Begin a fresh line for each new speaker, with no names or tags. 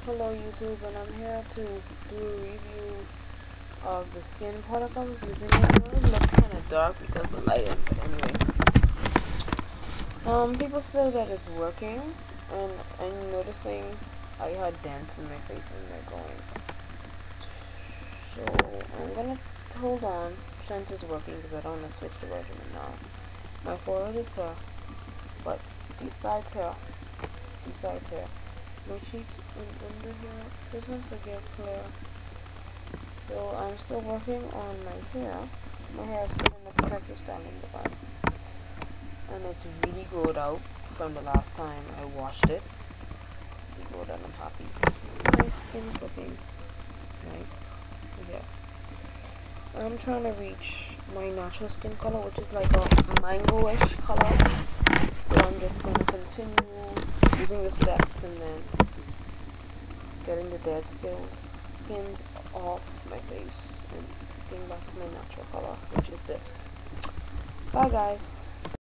Hello YouTube, and I'm here to do a review of the skin product I was using. It looks kind of dark because of the lighting, but anyway. People say that it's working, and I'm noticing I had dents in my face and they're going. So I'm gonna hold on, pretend it's working because I don't want to switch the regimen now. My forehead is clear, but these sides here, my cheeks and under here doesn't get clear. So I'm still working on my hair. My hair is still in the protective styling device. And it's really good out from the last time I washed it. Really good and I'm happy. My skin is looking nice. Yeah. I'm trying to reach my natural skin color, which is like a mango-ish color. So I'm just going to continue using the steps and then getting the dead skins off my face and getting back to my natural color, which is this. Bye guys.